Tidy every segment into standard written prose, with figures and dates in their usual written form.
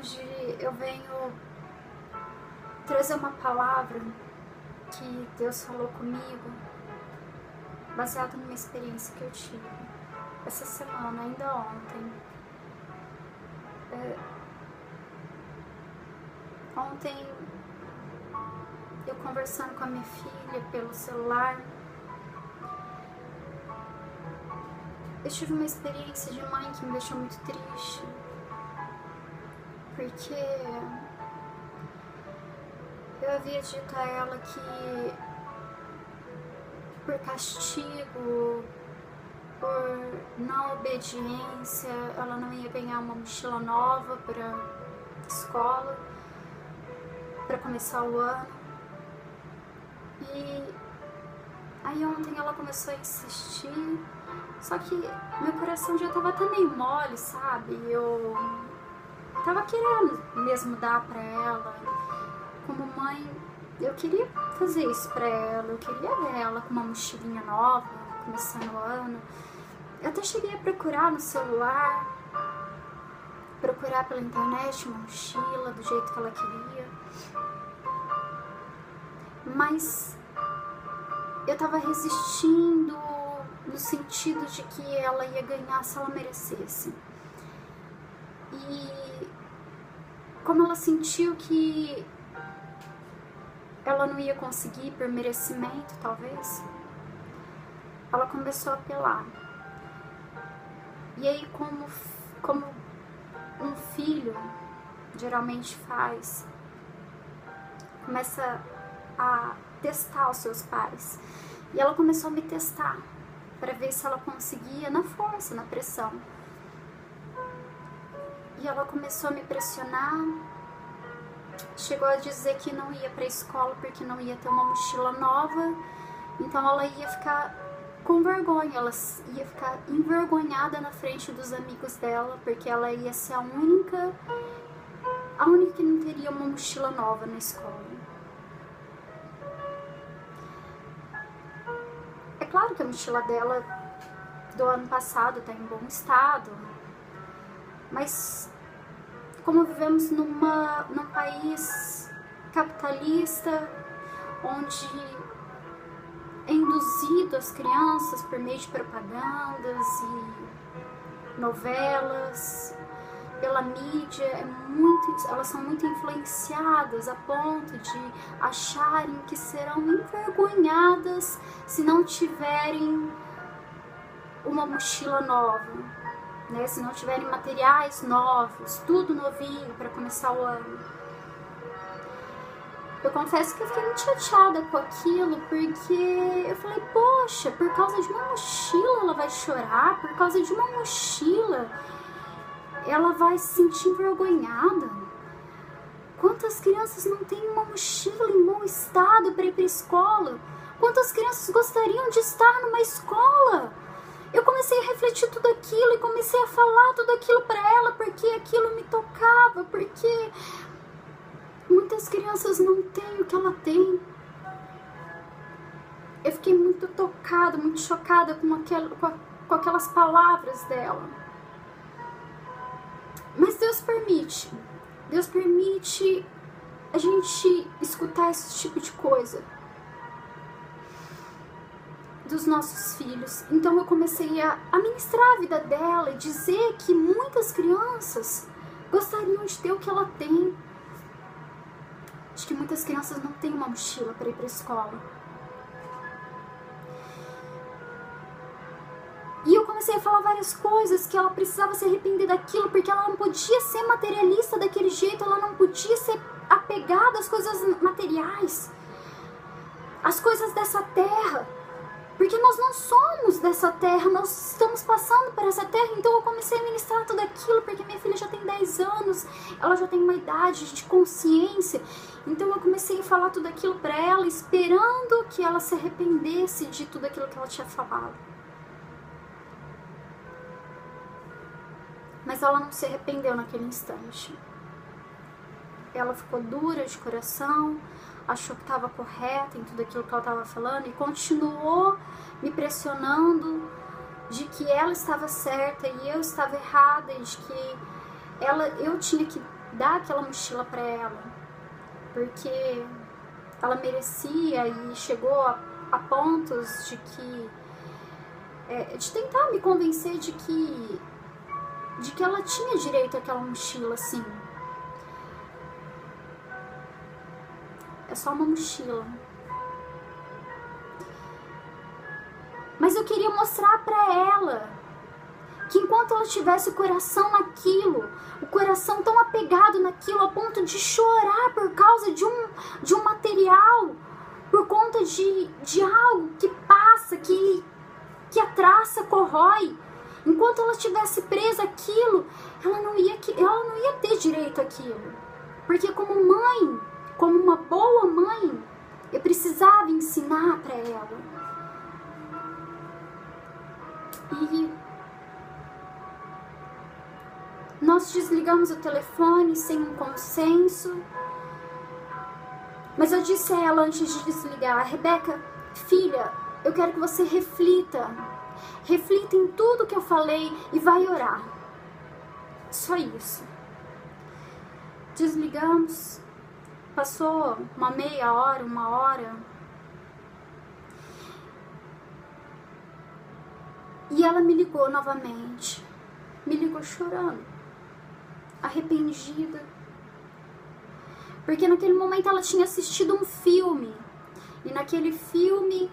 Hoje eu venho trazer uma palavra que Deus falou comigo, baseado numa experiência que eu tive essa semana, ainda ontem. Ontem, eu conversando com a minha filha pelo celular, eu tive uma experiência de mãe que me deixou muito triste, porque eu havia dito a ela que por castigo, por não obediência, ela não ia ganhar uma mochila nova para escola, para começar o ano. E aí ontem ela começou a insistir, só que meu coração já tava até meio mole, sabe? Eu tava querendo mesmo dar pra ela. Como mãe, eu queria fazer isso pra ela, eu queria ver ela com uma mochilinha nova, começando o ano. Eu até cheguei a procurar no celular, procurar pela internet uma mochila do jeito que ela queria. Mas eu tava resistindo no sentido de que ela ia ganhar se ela merecesse. E como ela sentiu que ela não ia conseguir por merecimento, talvez, ela começou a apelar. E aí, como um filho geralmente faz, começa a testar os seus pais. E ela começou a me testar para ver se ela conseguia na força, na pressão. E ela começou a me pressionar, chegou a dizer que não ia para a escola porque não ia ter uma mochila nova, então ela ia ficar com vergonha, ela ia ficar envergonhada na frente dos amigos dela, porque ela ia ser a única que não teria uma mochila nova na escola. É claro que a mochila dela do ano passado está em bom estado, mas como vivemos num país capitalista, onde é induzido as crianças por meio de propagandas e novelas, pela mídia, elas são muito influenciadas a ponto de acharem que serão envergonhadas se não tiverem uma mochila nova, né? Se não tiverem materiais novos, tudo novinho para começar o ano. Eu confesso que eu fiquei muito chateada com aquilo, porque eu falei, poxa, por causa de uma mochila ela vai chorar, por causa de uma mochila ela vai se sentir envergonhada. Quantas crianças não têm uma mochila em bom estado para ir para a escola? Quantas crianças gostariam de estar numa escola? Eu comecei a refletir tudo aquilo e comecei a falar tudo aquilo para ela, porque aquilo me tocava, porque muitas crianças não têm o que ela tem. Eu fiquei muito tocada, muito chocada com aquelas palavras dela. Mas Deus permite a gente escutar esse tipo de coisa dos nossos filhos. Então eu comecei a ministrar a vida dela e dizer que muitas crianças gostariam de ter o que ela tem. Acho que muitas crianças não têm uma mochila para ir para a escola. E eu comecei a falar várias coisas, que ela precisava se arrepender daquilo, porque ela não podia ser materialista daquele jeito, ela não podia ser apegada às coisas materiais, às coisas dessa terra, porque nós não somos dessa terra, nós estamos passando por essa terra. Então eu comecei a ministrar tudo aquilo, porque minha filha já tem 10 anos, ela já tem uma idade de consciência. Então eu comecei a falar tudo aquilo para ela, esperando que ela se arrependesse de tudo aquilo que ela tinha falado. Mas ela não se arrependeu naquele instante. Ela ficou dura de coração, achou que estava correta em tudo aquilo que ela estava falando e continuou me pressionando de que ela estava certa e eu estava errada, e de que eu tinha que dar aquela mochila para ela, porque ela merecia e chegou a pontos de que de tentar me convencer de que ela tinha direito àquela mochila, sim. É só uma mochila. Mas eu queria mostrar para ela que enquanto ela tivesse o coração naquilo, o coração tão apegado naquilo, a ponto de chorar por causa de um material, por conta de algo que passa, que a traça corrói, enquanto ela estivesse presa àquilo, ela não ia ter direito àquilo. Porque como mãe, como uma boa mãe, eu precisava ensinar para ela. E nós desligamos o telefone sem um consenso. Mas eu disse a ela antes de desligar: Rebeca, filha, eu quero que você reflita. Reflita em tudo que eu falei e vai orar. Só isso. Desligamos. Passou uma meia hora, uma hora. E ela me ligou novamente. Me ligou chorando, arrependida. Porque naquele momento ela tinha assistido um filme. E naquele filme,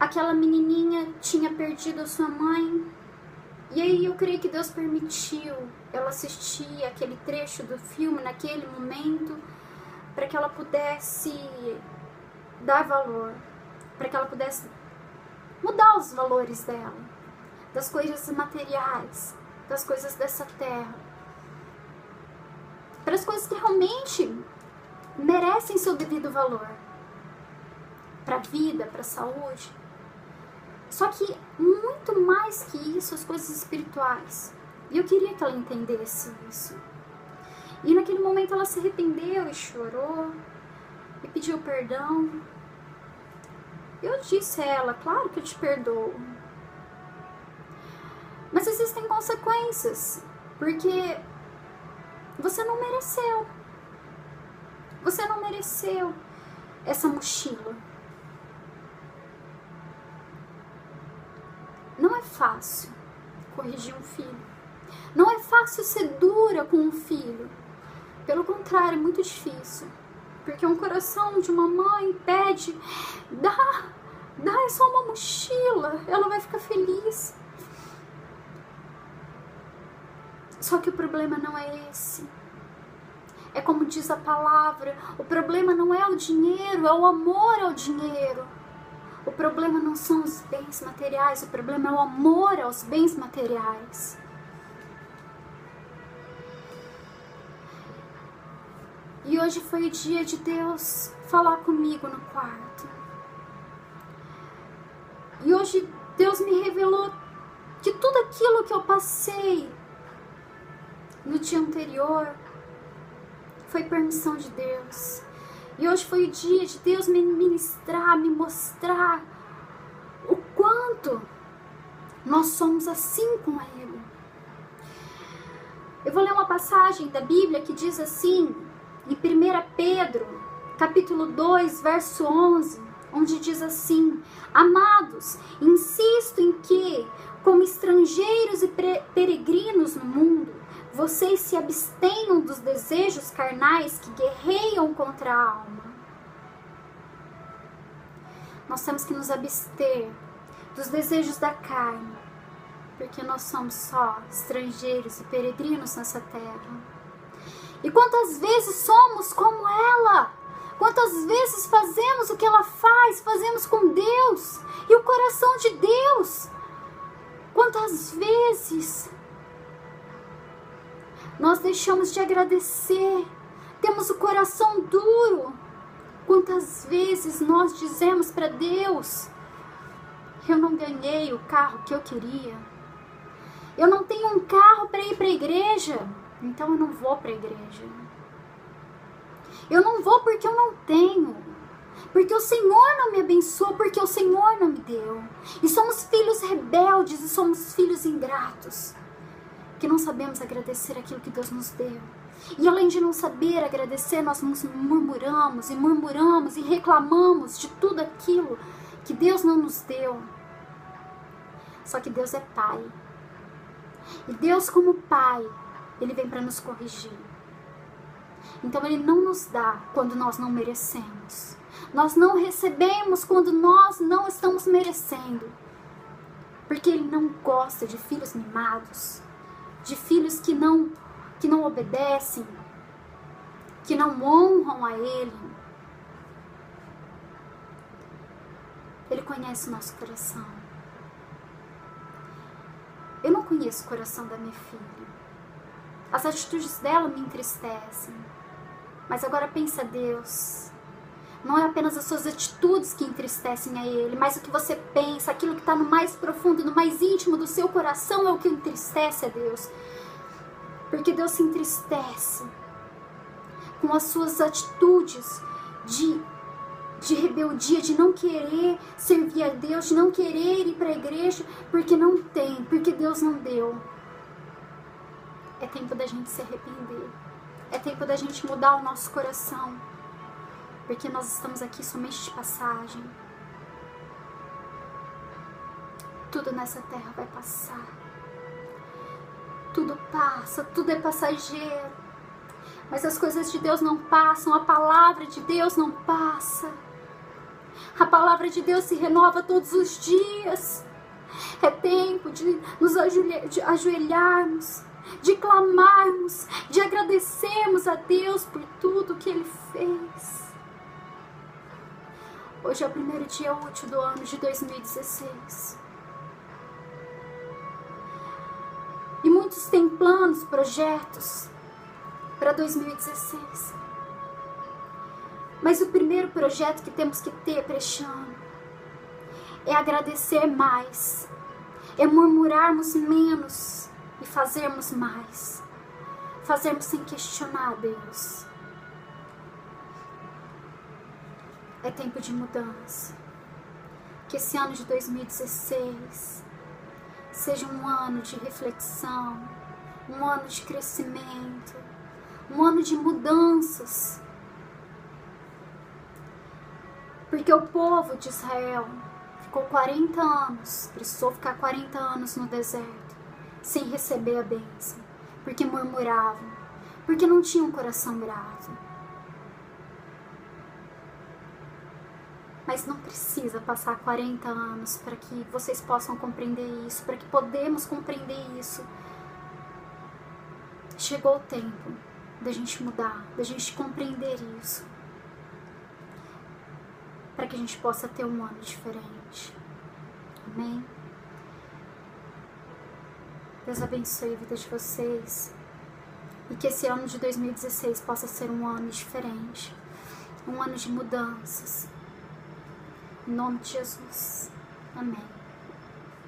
aquela menininha tinha perdido a sua mãe. E aí eu creio que Deus permitiu ela assistir aquele trecho do filme naquele momento, para que ela pudesse dar valor, para que ela pudesse mudar os valores dela, das coisas materiais, das coisas dessa terra, para as coisas que realmente merecem seu devido valor, para a vida, para a saúde. Só que muito mais que isso, as coisas espirituais. E eu queria que ela entendesse isso. E naquele momento ela se arrependeu e chorou e pediu perdão. Eu disse a ela: claro que eu te perdoo, mas existem consequências, porque você não mereceu. Você não mereceu essa mochila. Não é fácil corrigir um filho. Não é fácil ser dura com um filho. Pelo contrário, é muito difícil. Porque um coração de uma mãe pede: dá, é só uma mochila, ela vai ficar feliz. Só que o problema não é esse. É como diz a palavra, o problema não é o dinheiro, é o amor ao dinheiro. O problema não são os bens materiais, o problema é o amor aos bens materiais. E hoje foi o dia de Deus falar comigo no quarto. E hoje Deus me revelou que tudo aquilo que eu passei no dia anterior foi permissão de Deus. E hoje foi o dia de Deus me ministrar, me mostrar o quanto nós somos assim com Ele. Eu vou ler uma passagem da Bíblia que diz assim, em 1 Pedro, capítulo 2, verso 11, onde diz assim: Amados, insisto em que, como estrangeiros e peregrinos no mundo, vocês se abstenham dos desejos carnais que guerreiam contra a alma. Nós temos que nos abster dos desejos da carne, porque nós somos só estrangeiros e peregrinos nessa terra. E quantas vezes somos como ela? Quantas vezes fazemos o que ela faz, fazemos com Deus e o coração de Deus? Quantas vezes nós deixamos de agradecer, temos o coração duro? Quantas vezes nós dizemos para Deus: eu não ganhei o carro que eu queria, eu não tenho um carro para ir para a igreja, então eu não vou para a igreja. Eu não vou porque eu não tenho, porque o Senhor não me abençoou, porque o Senhor não me deu. E somos filhos rebeldes e somos filhos ingratos. que não sabemos agradecer aquilo que Deus nos deu. E além de não saber agradecer, nós nos murmuramos e reclamamos de tudo aquilo que Deus não nos deu. Só que Deus é Pai. E Deus, como Pai, Ele vem para nos corrigir. Então Ele não nos dá quando nós não merecemos. Nós não recebemos quando nós não estamos merecendo. Porque Ele não gosta de filhos mimados, de filhos que não obedecem, que não honram a Ele. Ele conhece o nosso coração. Eu não conheço o coração da minha filha. As atitudes dela me entristecem. Mas agora pensa, Deus, não é apenas as suas atitudes que entristecem a Ele, mas o que você pensa, aquilo que está no mais profundo, no mais íntimo do seu coração é o que entristece a Deus. Porque Deus se entristece com as suas atitudes de rebeldia, de não querer servir a Deus, de não querer ir para a igreja, porque não tem, porque Deus não deu. É tempo da gente se arrepender. É tempo da gente mudar o nosso coração. Porque nós estamos aqui somente de passagem. Tudo nessa terra vai passar. Tudo passa, tudo é passageiro. Mas as coisas de Deus não passam, a palavra de Deus não passa. A palavra de Deus se renova todos os dias. É tempo de nos ajoelharmos, de clamarmos, de agradecermos a Deus por tudo que Ele fez. Hoje é o primeiro dia útil do ano de 2016. E muitos têm planos, projetos para 2016. Mas o primeiro projeto que temos que ter para este ano é agradecer mais, é murmurarmos menos e fazermos mais. Fazermos sem questionar a Deus. É tempo de mudança. Que esse ano de 2016 seja um ano de reflexão, um ano de crescimento, um ano de mudanças. Porque o povo de Israel ficou 40 anos, precisou ficar 40 anos no deserto, sem receber a bênção, porque murmuravam, porque não tinham um coração grato. Mas não precisa passar 40 anos para que vocês possam compreender isso, para que podemos compreender isso. Chegou o tempo da gente mudar, da gente compreender isso, para que a gente possa ter um ano diferente. Amém? Deus abençoe a vida de vocês e que esse ano de 2016 possa ser um ano diferente, um ano de mudanças. Em nome de Jesus. Amém.